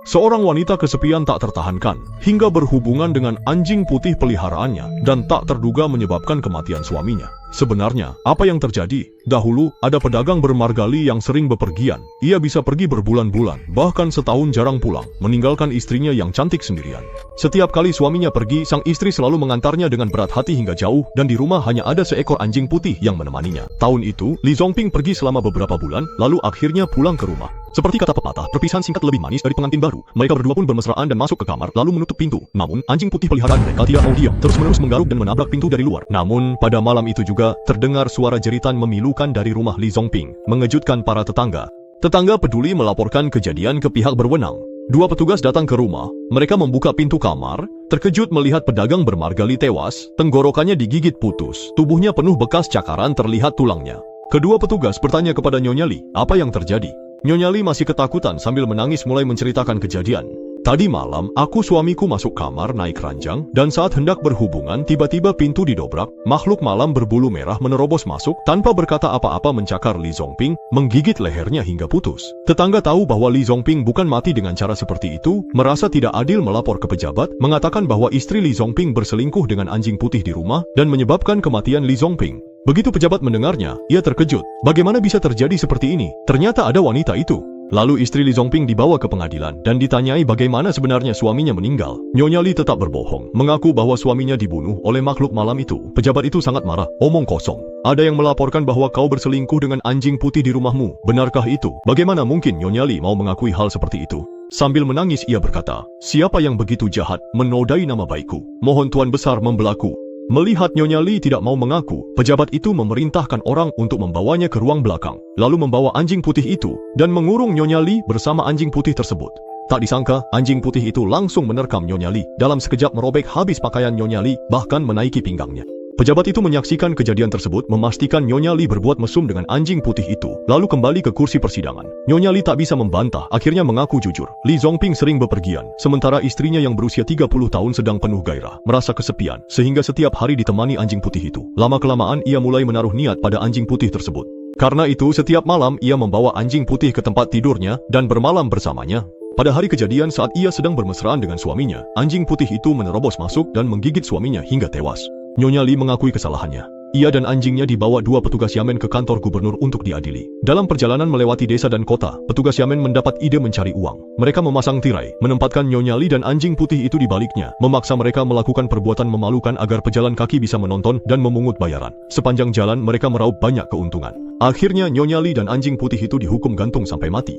Seorang wanita kesepian tak tertahankan hingga berhubungan dengan anjing putih peliharaannya dan tak terduga menyebabkan kematian suaminya. Sebenarnya, apa yang terjadi? Dahulu, ada pedagang bermargali yang sering bepergian. Ia bisa pergi berbulan-bulan, bahkan setahun jarang pulang, meninggalkan istrinya yang cantik sendirian. Setiap kali suaminya pergi, sang istri selalu mengantarnya dengan berat hati hingga jauh, dan di rumah hanya ada seekor anjing putih yang menemaninya. Tahun itu, Li Zongping pergi selama beberapa bulan, lalu akhirnya pulang ke rumah. Seperti kata pepatah, perpisahan singkat lebih manis dari pengantin baru. Mereka berdua pun bermesraan dan masuk ke kamar, lalu menutup pintu. Namun, anjing putih peliharaan mereka tidak mau diam, terus-menerus menggaruk dan menabrak pintu dari luar. Namun, pada malam itu juga, terdengar suara jeritan memilukan dari rumah Li Zongping, mengejutkan para tetangga. Tetangga peduli melaporkan kejadian ke pihak berwenang. Dua petugas datang ke rumah, mereka membuka pintu kamar, terkejut melihat pedagang bermargali tewas, tenggorokannya digigit putus, tubuhnya penuh bekas cakaran terlihat tulangnya. Kedua petugas bertanya kepada Nyonya Li, apa yang terjadi? Nyonya Li masih ketakutan sambil menangis mulai menceritakan kejadian. Tadi malam, suamiku masuk kamar naik ranjang, dan saat hendak berhubungan, tiba-tiba pintu didobrak, makhluk malam berbulu merah menerobos masuk, tanpa berkata apa-apa mencakar Li Zongping, menggigit lehernya hingga putus. Tetangga tahu bahwa Li Zongping bukan mati dengan cara seperti itu, merasa tidak adil melapor ke pejabat, mengatakan bahwa istri Li Zongping berselingkuh dengan anjing putih di rumah, dan menyebabkan kematian Li Zongping. Begitu pejabat mendengarnya, ia terkejut. Bagaimana bisa terjadi seperti ini? Ternyata ada wanita itu. Lalu istri Li Zongping dibawa ke pengadilan dan ditanyai bagaimana sebenarnya suaminya meninggal. Nyonya Li tetap berbohong, mengaku bahwa suaminya dibunuh oleh makhluk malam itu. Pejabat itu sangat marah, omong kosong. Ada yang melaporkan bahwa kau berselingkuh dengan anjing putih di rumahmu. Benarkah itu? Bagaimana mungkin Nyonya Li mau mengakui hal seperti itu? Sambil menangis ia berkata, siapa yang begitu jahat menodai nama baikku? Mohon Tuan Besar membelaku. Melihat Nyonya Li tidak mau mengaku, pejabat itu memerintahkan orang untuk membawanya ke ruang belakang, lalu membawa anjing putih itu, dan mengurung Nyonya Li bersama anjing putih tersebut. Tak disangka, anjing putih itu langsung menerkam Nyonya Li, dalam sekejap merobek habis pakaian Nyonya Li, bahkan menaiki pinggangnya. Pejabat itu menyaksikan kejadian tersebut, memastikan Nyonya Li berbuat mesum dengan anjing putih itu, lalu kembali ke kursi persidangan. Nyonya Li tak bisa membantah, akhirnya mengaku jujur. Li Zongping sering bepergian, sementara istrinya yang berusia 30 tahun sedang penuh gairah, merasa kesepian, sehingga setiap hari ditemani anjing putih itu. Lama-kelamaan ia mulai menaruh niat pada anjing putih tersebut. Karena itu setiap malam ia membawa anjing putih ke tempat tidurnya, dan bermalam bersamanya. Pada hari kejadian saat ia sedang bermesraan dengan suaminya, anjing putih itu menerobos masuk dan menggigit suaminya hingga tewas. Nyonya Li mengakui kesalahannya. Ia dan anjingnya dibawa dua petugas Yamen ke kantor gubernur untuk diadili. Dalam perjalanan melewati desa dan kota, petugas Yamen mendapat ide mencari uang. Mereka memasang tirai, menempatkan Nyonya Li dan anjing putih itu di baliknya, memaksa mereka melakukan perbuatan memalukan agar pejalan kaki bisa menonton dan memungut bayaran. Sepanjang jalan mereka meraup banyak keuntungan. Akhirnya Nyonya Li dan anjing putih itu dihukum gantung sampai mati.